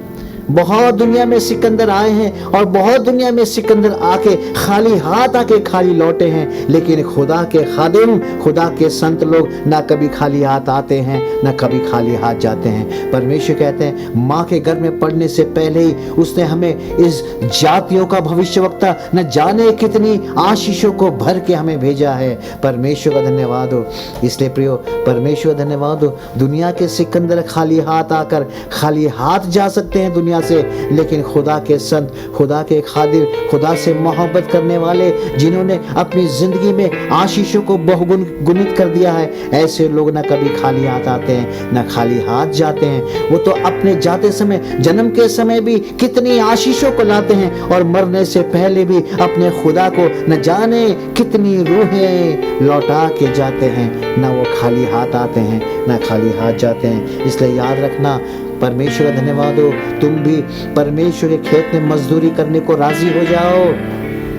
[SPEAKER 2] बहुत दुनिया में सिकंदर आए हैं और बहुत दुनिया में सिकंदर आके खाली हाथ आके खाली लौटे हैं। लेकिन खुदा के खादिम, खुदा के संत लोग ना कभी खाली हाथ आते हैं ना कभी खाली हाथ जाते हैं। परमेश्वर कहते हैं, माँ के गर्भ में पड़ने से पहले ही उसने हमें इस जातियों का भविष्यवक्ता न जाने कितनी आशीषों को भर के हमें भेजा है। परमेश्वर का धन्यवाद हो। इसलिए प्रियो, परमेश्वर का धन्यवाद हो। दुनिया के सिकंदर खाली हाथ आकर खाली हाथ जा सकते हैं दुनिया से, लेकिन खुदा के संत, खुदा के खादिम, खुदा से मोहब्बत करने वाले, जिन्होंने अपनी जिंदगी में आशीषों को बहुगुणित कर दिया है, ऐसे लोग ना कभी खाली हाथ आते हैं ना खाली हाथ जाते हैं। वो तो अपने जाते समय, जन्म के समय भी कितनी आशीषों को लाते हैं और मरने से पहले भी अपने खुदा को न जाने कितनी रूहें लौटा के जाते हैं। ना वो खाली हाथ आते हैं ना खाली हाथ जाते हैं। इसलिए याद रखना, परमेश्वर का धन्यवाद हो, तुम भी परमेश्वर के खेत में मजदूरी करने को राजी हो जाओ।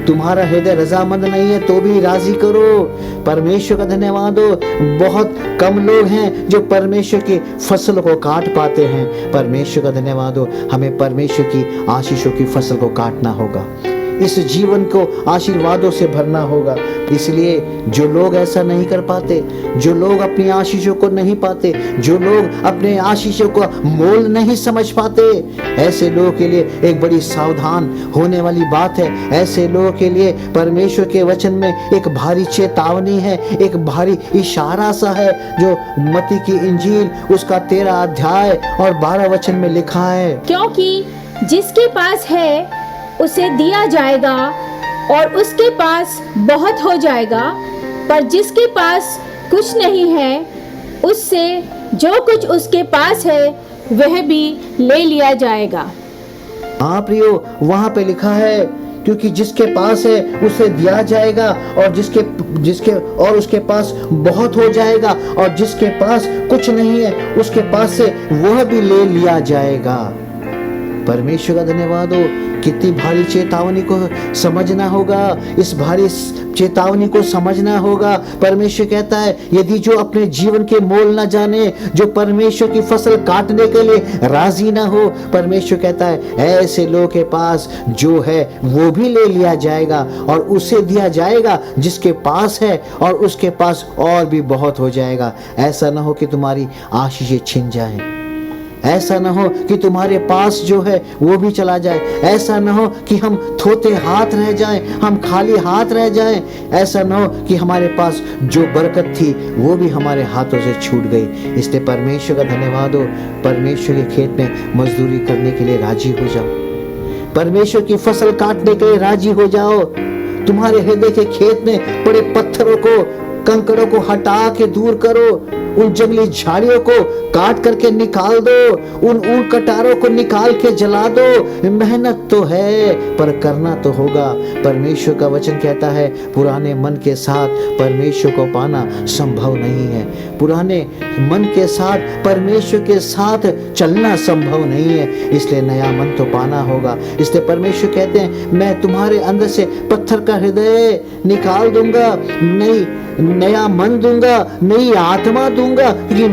[SPEAKER 2] तुम्हारा हृदय रजामंद नहीं है तो भी राजी करो। परमेश्वर का धन्यवाद हो। बहुत कम लोग हैं जो परमेश्वर की फसल को काट पाते हैं। परमेश्वर का धन्यवाद हो। हमें परमेश्वर की आशीषों की फसल को काटना होगा, इस जीवन को आशीर्वादों से भरना होगा। इसलिए जो लोग ऐसा नहीं कर पाते, जो लोग अपनी आशीषों को नहीं पाते, जो लोग अपने आशीषों को मोल नहीं समझ पाते, ऐसे लोगों के लिए एक बड़ी सावधान होने वाली बात है। ऐसे लोगों के लिए परमेश्वर के वचन में एक भारी चेतावनी है, एक भारी इशारा सा है, जो मत्ती की इंजील उसका 13 अध्याय और 12 वचन में लिखा है।
[SPEAKER 1] क्योंकि जिसके पास है उसे दिया जाएगा और उसके पास बहुत हो जाएगा, पर जिसके पास कुछ नहीं है उससे जो कुछ उसके पास है वह भी ले लिया जाएगा।
[SPEAKER 2] हाँ प्रियो, वहाँ पे लिखा है, क्योंकि जिसके पास है उसे दिया जाएगा और जिसके और उसके पास बहुत हो जाएगा, और जिसके पास कुछ नहीं है उसके पास से वह भी ले लिया जाएगा। परमेश्वर का धन्यवाद हो। कितनी भारी चेतावनी को समझना होगा, इस भारी चेतावनी को समझना होगा। परमेश्वर कहता है, यदि जो अपने जीवन के मोल ना जाने, जो परमेश्वर की फसल काटने के लिए राजी ना हो, परमेश्वर कहता है ऐसे लोगों के पास जो है वो भी ले लिया जाएगा और उसे दिया जाएगा जिसके पास है, और उसके पास और भी बहुत हो जाएगा। ऐसा ना हो कि तुम्हारी आशीषें छिन जाएं, ऐसा ना हो कि तुम्हारे पास जो है वो भी चला जाए, ऐसा ना हो कि हम थोते हाथ रह जाएं, हम खाली हाथ रह जाएं, ऐसा ना हो कि हमारे पास जो बरकत थी वो भी हमारे हाथों से छूट गई। इसलिए परमेश्वर का धन्यवाद हो। परमेश्वर के खेत में मजदूरी करने के लिए राजी हो जाओ, परमेश्वर की फसल काटने के लिए राजी हो जाओ। तुम्हारे हृदय के खेत में पड़े पत्थरों को कंकड़ों को हटा के दूर करो, उन जंगली झाड़ियों को काट करके निकाल दो, उन कटारों को निकाल के जला दो। मेहनत तो है पर करना तो होगा। परमेश्वर का वचन कहता है पुराने मन के साथ परमेश्वर को पाना संभव नहीं है। पुराने मन के साथ परमेश्वर के साथ चलना संभव नहीं है, इसलिए नया मन तो पाना होगा। इसलिए परमेश्वर कहते हैं मैं तुम्हारे अंदर से पत्थर का हृदय निकाल दूंगा, नया मन दूंगा, नई आत्मा दूंगा, क्योंकि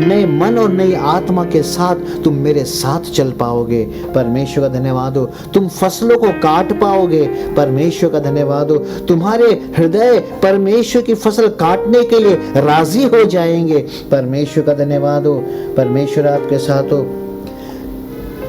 [SPEAKER 2] नए मन और नई आत्मा के साथ तुम मेरे साथ चल पाओगे। परमेश्वर का धन्यवाद हो। तुम फसलों को काट पाओगे। परमेश्वर का धन्यवाद हो। तुम्हारे हृदय परमेश्वर की फसल काटने के लिए राजी हो जाएंगे। परमेश्वर का धन्यवाद हो। परमेश्वर आपके साथ हो।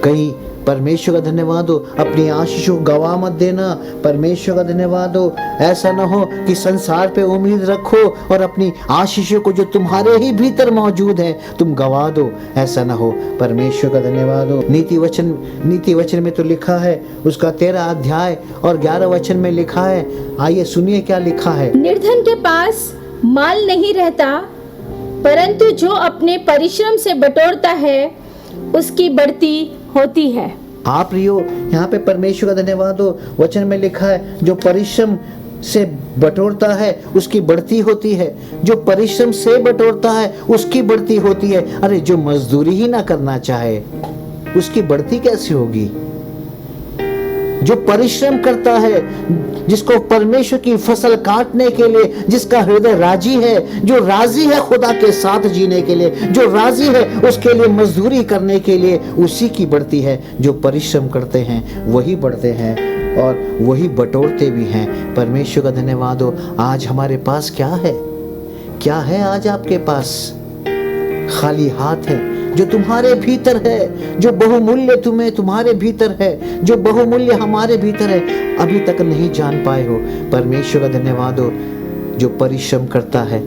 [SPEAKER 2] कहीं परमेश्वर का धन्यवाद हो, अपनी आशीषों को गवा मत देना। परमेश्वर का धन्यवाद हो। ऐसा ना हो कि संसार पे उम्मीद रखो और अपनी आशीषों को जो तुम्हारे ही भीतर मौजूद है तुम गवा दो। ऐसा ना हो। परमेश्वर का धन्यवाद हो। नीति वचन में तो लिखा है, उसका 13 अध्याय और 11 वचन में लिखा है। आइए सुनिए क्या लिखा है।
[SPEAKER 1] निर्धन के पास माल नहीं रहता, परंतु जो अपने परिश्रम से बटोरता है उसकी बढ़ती होती है।
[SPEAKER 2] आप रियो, यहाँ पे परमेश्वर का धन्यवाद हो। वचन में लिखा है जो परिश्रम से बटोरता है उसकी बढ़ती होती है। जो परिश्रम से बटोरता है उसकी बढ़ती होती है। अरे जो मजदूरी ही ना करना चाहे उसकी बढ़ती कैसे होगी? जो परिश्रम करता है, जिसको परमेश्वर की फसल काटने के लिए, जिसका हृदय राजी है, जो राजी है खुदा के साथ जीने के लिए, जो राजी है उसके लिए मजदूरी करने के लिए, उसी की बढ़ती है। जो परिश्रम करते हैं वही बढ़ते हैं और वही बटोरते भी हैं। परमेश्वर का धन्यवाद हो। आज हमारे पास क्या है? क्या है आज आपके पास? खाली हाथ है। जो तुम्हारे भीतर है, जो बहुमूल्य तुम्हारे भीतर है, जो बहुमूल्य हमारे भीतर है, अभी तक नहीं जान पाए हो। परमेश्वर का धन्यवाद हो। जो परिश्रम करता है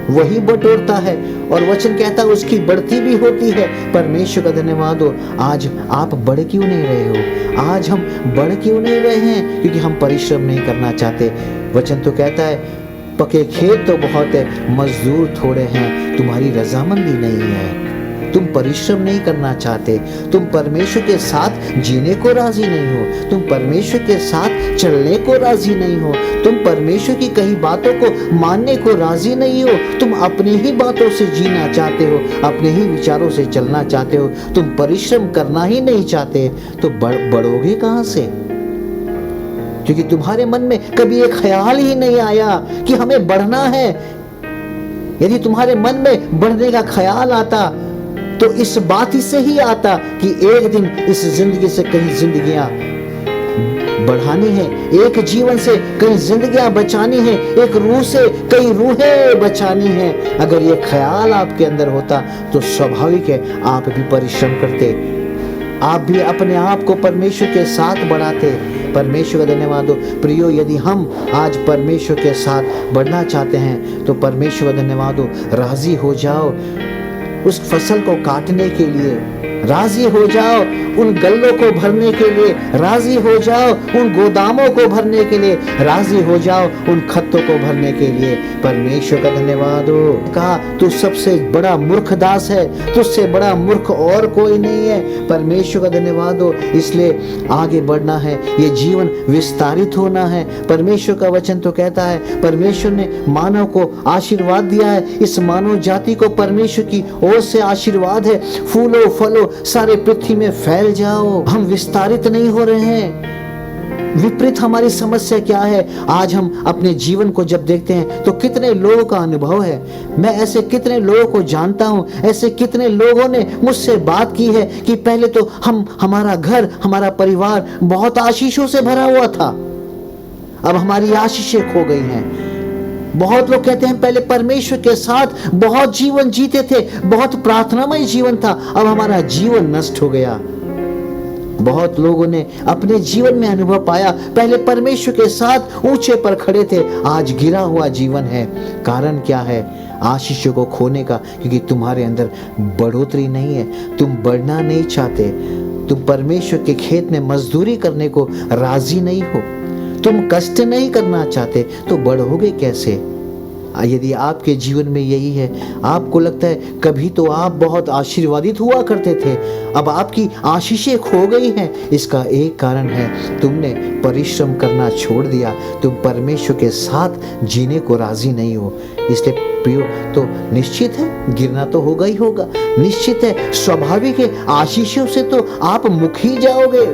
[SPEAKER 2] वही बटोरता है और वचन कहता है उसकी बढ़ती भी होती है। परमेश्वर का धन्यवाद हो। आज आप बढ़ क्यों नहीं रहे हो? आज हम बढ़ क्यों नहीं रहे हैं? क्योंकि हम परिश्रम नहीं करना चाहते। वचन तो कहता है पके खेत तो बहुत है, मजदूर थोड़े हैं, तुम्हारी रजामंदी नहीं है। तुम परिश्रम नहीं करना चाहते। तुम परमेश्वर के साथ जीने को राजी नहीं हो। तुम परमेश्वर के साथ चलने को राजी नहीं हो। तुम परमेश्वर की कही बातों को मानने को राजी नहीं हो। तुम अपनी ही बातों से जीना चाहते हो, अपने ही विचारों से चलना चाहते हो। तुम परिश्रम करना ही नहीं चाहते तो बढ़ोगे कहां से? क्योंकि तुम्हारे मन में कभी एक ख्याल ही नहीं आया कि हमें बढ़ना है। यदि तुम्हारे मन में बढ़ने का ख्याल आता तो इस बात ही से ही आता कि एक दिन इस जिंदगी से कई जिंदगियां बढ़ानी है, एक जीवन से कई जिंदगियां बचानी है, एक रूह से कई रूहें बचानी है। अगर ये ख्याल आपके अंदर होता तो स्वाभाविक है आप भी परिश्रम करते, आप भी अपने आप को परमेश्वर के साथ बढ़ाते। परमेश्वर का धन्यवाद हो। प्रियो, यदि हम आज परमेश्वर के साथ बढ़ना चाहते हैं तो परमेश्वर का धन्यवाद हो। राजी हो जाओ उस फसल को काटने के लिए, राजी हो जाओ उन गल्लों को भरने के लिए, राजी हो जाओ उन गोदामों को भरने के लिए, राजी हो जाओ उन खत्तों को भरने के लिए। परमेश्वर का धन्यवाद हो। कहा तू सबसे बड़ा मूर्ख दास है, तुझसे बड़ा मूर्ख और कोई नहीं है। परमेश्वर का धन्यवाद हो। इसलिए आगे बढ़ना है, ये जीवन विस्तारित होना है। परमेश्वर का वचन तो कहता है परमेश्वर ने मानव को आशीर्वाद दिया है। इस मानव जाति को परमेश्वर की ओर से आशीर्वाद है, फूलो फलो सारे पृथ्वी में फैल जाओ। हम विस्तारित नहीं हो रहे हैं। विपरीत हमारी समस्या क्या है? आज हम अपने जीवन को जब देखते हैं तो कितने लोगों का अनुभव है। मैं ऐसे कितने लोगों को जानता हूं, ऐसे कितने लोगों ने मुझसे बात की है कि पहले तो हमारा घर, हमारा परिवार बहुत आशीषों से भरा हुआ था, अब हमारी आशीषें खो गई हैं। बहुत लोग कहते हैं पहले परमेश्वर के साथ बहुत जीवन जीते थे, बहुत प्रार्थनामय जीवन था, अब हमारा जीवन नष्ट हो गया। बहुत लोगों ने अपने जीवन में अनुभव पाया, पहले परमेश्वर के साथ ऊंचे पर खड़े थे, आज गिरा हुआ जीवन है। कारण क्या है? आशीषों को खोने का, क्योंकि तुम्हारे अंदर बढ़ोतरी नहीं है, तुम बढ़ना नहीं चाहते, तुम परमेश्वर के खेत में मजदूरी करने को राजी नहीं हो, तुम कष्ट नहीं करना चाहते तो बढ़ोगे कैसे? यदि आपके जीवन में यही है, आपको लगता है कभी तो आप बहुत आशीर्वादित हुआ करते थे, अब आपकी आशीषें खो गई हैं, इसका एक कारण है तुमने परिश्रम करना छोड़ दिया। तुम परमेश्वर के साथ जीने को राजी नहीं हो। इसलिए प्रियो, तो निश्चित है गिरना तो होगा ही होगा, निश्चित है स्वाभाविक है, आशीषों से तो आप मुख ही जाओगे,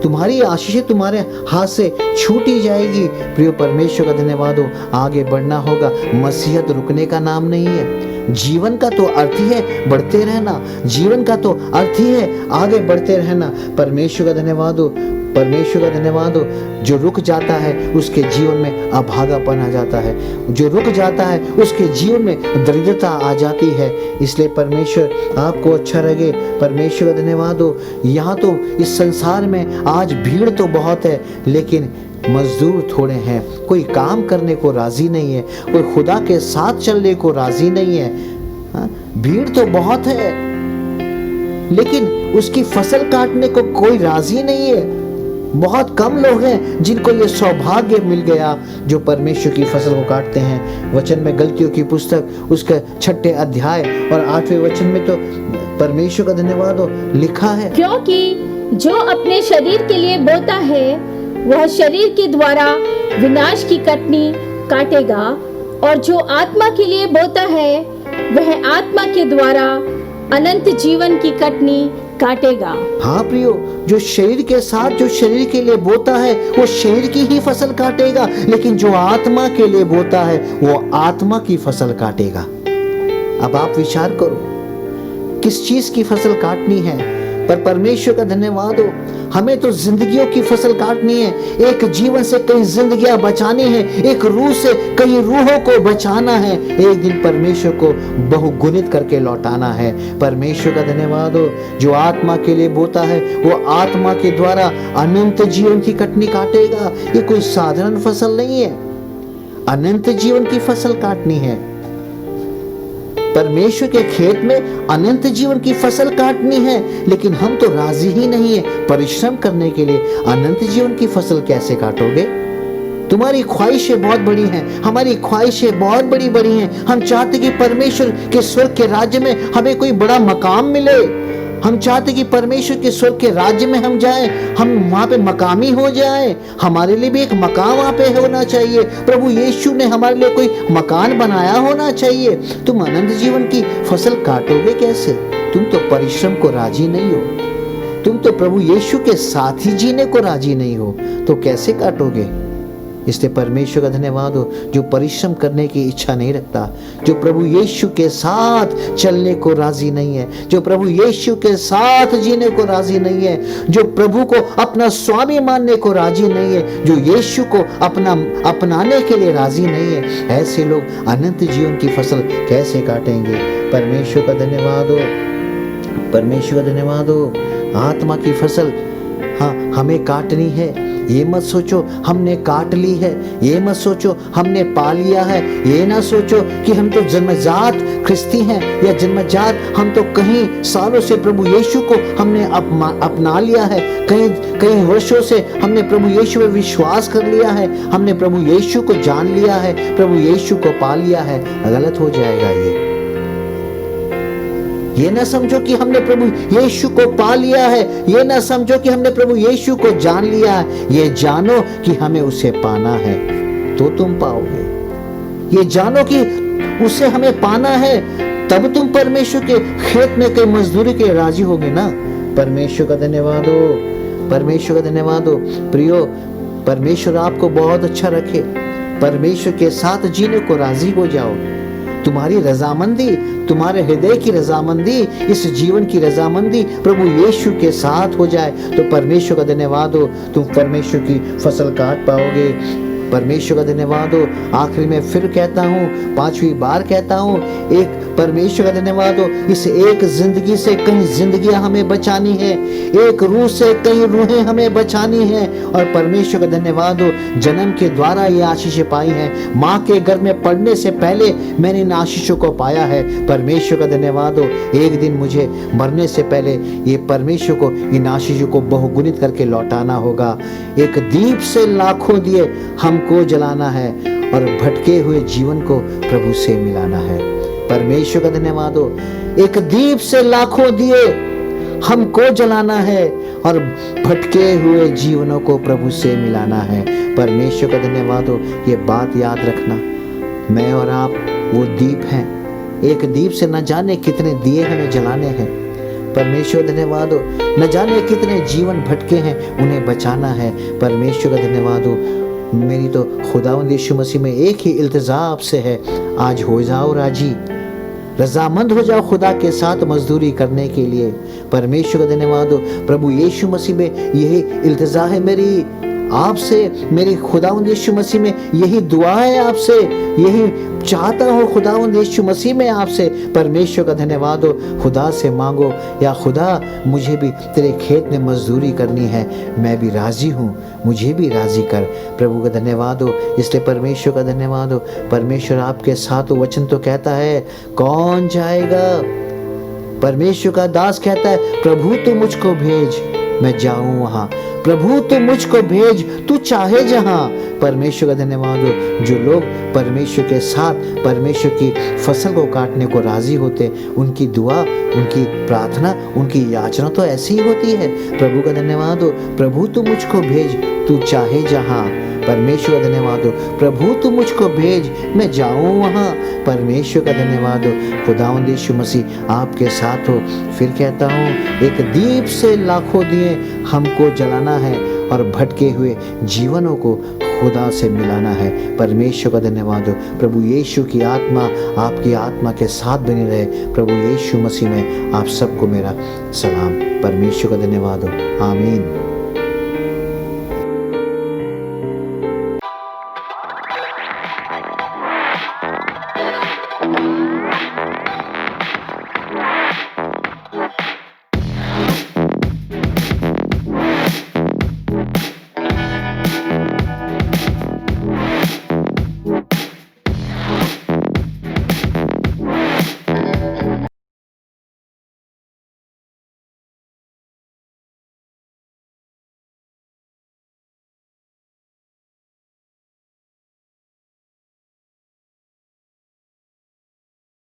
[SPEAKER 2] तुम्हारी आशीषें तुम्हारे हाथ से छूटी जाएगी। प्रियो, परमेश्वर का धन्यवाद हो। आगे बढ़ना होगा, मसीहत रुकने का नाम नहीं है। जीवन का तो अर्थ ही है बढ़ते रहना, जीवन का तो अर्थ ही है आगे बढ़ते रहना। परमेश्वर का धन्यवाद हो, परमेश्वर का धन्यवाद हो। जो रुक जाता है उसके जीवन में अभागापन आ जाता है, जो रुक जाता है उसके जीवन में दरिद्रता आ जाती है। इसलिए परमेश्वर आपको अच्छा लगे, परमेश्वर का धन्यवाद हो। यहाँ तो इस संसार में आज भीड़ तो बहुत है, लेकिन मजदूर थोड़े हैं। कोई काम करने को राजी नहीं है, कोई खुदा के साथ चलने को राजी नहीं है। भीड़ तो बहुत है, लेकिन उसकी फसल काटने को कोई राजी नहीं है। बहुत कम लोग हैं जिनको ये सौभाग्य मिल गया जो परमेश्वर की फसल को काटते हैं। वचन में गलतियों की पुस्तक उसके 6 अध्याय और 8वें वचन में तो परमेश्वर का धन्यवाद हो लिखा है,
[SPEAKER 1] क्योंकि जो अपने शरीर के लिए बोता है वह शरीर के द्वारा विनाश की कटनी काटेगा, और जो आत्मा के लिए बोता है वह आत्मा के द्वारा अनंत जीवन की कटनी काटेगा।
[SPEAKER 2] हाँ प्रियो, जो शरीर के साथ जो शरीर के लिए बोता है वो शरीर की ही फसल काटेगा, लेकिन जो आत्मा के लिए बोता है वो आत्मा की फसल काटेगा। अब आप विचार करो किस चीज की फसल काटनी है। पर परमेश्वर का धन्यवाद हो, हमें तो जिंदगियों की फसल काटनी है। एक जीवन से कई जिंदगियां बचानी है, एक रूह से कई रूहों को बचाना है। एक दिन परमेश्वर को बहुगुणित करके लौटाना है। परमेश्वर का धन्यवाद हो। जो आत्मा के लिए बोता है वो आत्मा के द्वारा अनंत जीवन की कटनी काटेगा। ये कोई साधारण फसल नहीं है, अनंत जीवन की फसल काटनी है। परमेश्वर के खेत में अनंत जीवन की फसल काटनी है, लेकिन हम तो राजी ही नहीं है परिश्रम करने के लिए। अनंत जीवन की फसल कैसे काटोगे? तुम्हारी ख्वाहिशें बहुत बड़ी हैं, हमारी ख्वाहिशें बहुत बड़ी बड़ी हैं। हम चाहते कि परमेश्वर के स्वर्ग के राज्य में हमें कोई बड़ा मकाम मिले। हम चाहते कि परमेश्वर के स्वर्ग के राज्य में हम जाएं, हम वहां पे मकामी हो जाएं। हमारे लिए भी एक मकाम वहां पे होना चाहिए। प्रभु यीशु ने हमारे लिए कोई मकान बनाया होना चाहिए। तुम अनंत जीवन की फसल काटोगे कैसे? तुम तो परिश्रम को राजी नहीं हो, तुम तो प्रभु यीशु के साथ ही जीने को राजी नहीं हो, तो कैसे काटोगे? इसलिए परमेश्वर का धन्यवाद हो जो परिश्रम करने की इच्छा नहीं रखता, जो प्रभु यीशु के साथ चलने को राजी नहीं है, जो प्रभु यीशु के साथ जीने को राजी नहीं है, जो प्रभु को अपना स्वामी मानने को राजी नहीं है, जो यीशु को अपनाने के लिए राजी नहीं है। ऐसे लोग अनंत जीवन की फसल कैसे काटेंगे? परमेश्वर का धन्यवाद हो, परमेश्वर का धन्यवाद हो। आत्मा की फसल हाँ हमें काटनी है। ये मत सोचो हमने काट ली है, ये मत सोचो हमने पा लिया है, ये ना सोचो कि हम तो जन्मजात ख्रिस्ती हैं या जन्मजात हम तो कहीं सालों से प्रभु यीशु को हमने अपना लिया है, कई वर्षों से हमने प्रभु यीशु में विश्वास कर लिया है, हमने प्रभु यीशु को जान लिया है, प्रभु यीशु को पा लिया है। गलत हो जाएगा ये ना समझो कि हमने प्रभु यीशु को पा लिया है, ये ना समझो कि हमने प्रभु यीशु को जान लिया है। ये जानो कि हमें उसे पाना है तो तुम पाओगे। ये जानो कि उसे हमें पाना है, तब तुम परमेश्वर के खेत में कई मजदूरी के राजी होगे ना। परमेश्वर का धन्यवाद हो, परमेश्वर का धन्यवाद हो। प्रियो, परमेश्वर आपको बहुत अच्छा रखे। परमेश्वर के साथ जीने को राजी हो जाओ। तुम्हारी रजामंदी, तुम्हारे हृदय की रजामंदी, इस जीवन की रजामंदी प्रभु यीशु के साथ हो जाए तो परमेश्वर का धन्यवाद हो, तुम परमेश्वर की फसल काट पाओगे। परमेश्वर का धन्यवाद हो। आखिरी में फिर कहता हूँ, 5वीं बार कहता हूँ, एक परमेश्वर का धन्यवाद हो। इस एक जिंदगी से कई जिंदगियां हमें बचानी है, एक रूह से कई रूहें हमें बचानी है। और परमेश्वर का धन्यवाद हो, जन्म के द्वारा ये आशीषें पाई हैं। माँ के गर्भ में पड़ने से पहले मैंने इन आशीषों को पाया है। परमेश्वर का धन्यवाद हो। एक दिन मुझे मरने से पहले ये परमेश्वर को इन आशीषों को बहुगुणित करके लौटाना होगा। एक दीप से लाखों दिए हमको जलाना है और भटके हुए जीवन को प्रभु से मिलाना है। परमेश्वर का धन्यवाद हो। एक दीप से लाखों दिए हमको जलाना है और भटके हुए जीवनों को प्रभु से मिलाना है। परमेश्वर का धन्यवाद हो। ये बात याद रखना, मैं और आप वो दीप हैं। एक दीप से न जाने कितने दिए हमें जलाने हैं। परमेश्वर धन्यवाद हो। न जाने कितने जीवन भटके हैं, उन्हें बचाना है। परमेश्वर का धन्यवाद हो। मेरी तो खुदावंद यीशु मसीह में एक ही इल्तिजा आपसे है, आज हो जाओ राजी, रजामंद हो जाओ खुदा के साथ मजदूरी करने के लिए। परमेश्वर का धन्यवाद हो। प्रभु यीशु मसीह में यही इल्तिजा है मेरी आपसे, मेरी खुदावंद यीशु मसीह में यही दुआ है आपसे, यही चाहता हूँ खुदावंद यीशु मसीह में आपसे। परमेश्वर का धन्यवाद हो। खुदा से मांगो, या खुदा मुझे भी तेरे खेत में मजदूरी करनी है, मैं भी राजी हूँ, मुझे भी राजी कर। प्रभु का धन्यवाद हो। इसलिए परमेश्वर का धन्यवाद हो। परमेश्वर आपके साथ हो। वचन तो कहता है कौन जाएगा। परमेश्वर का दास कहता है प्रभु तू मुझको भेज, मैं जाऊं वहां। प्रभु तू मुझको भेज, तू चाहे जहां। परमेश्वर का धन्यवाद हो। जो लोग परमेश्वर के साथ परमेश्वर की फसल को काटने को राजी होते, उनकी दुआ, उनकी प्रार्थना, उनकी याचना तो ऐसी ही होती है। प्रभु का धन्यवाद हो। प्रभु तू मुझको भेज, तू चाहे जहां। परमेश्वर का धन्यवाद हो। प्रभु तू मुझको भेज, मैं जाऊं वहां। परमेश्वर का धन्यवाद हो। खुदावंद यीशु मसीह आपके साथ हो। फिर कहता हूँ, एक दीप से लाखों दिए हमको जलाना है और भटके हुए जीवनों को खुदा से मिलाना है। परमेश्वर का धन्यवाद हो। प्रभु यीशु की आत्मा आपकी आत्मा के साथ बनी रहे। प्रभु यीशु मसीह में आप सबको मेरा सलाम। परमेश्वर का धन्यवाद हो। आमीन।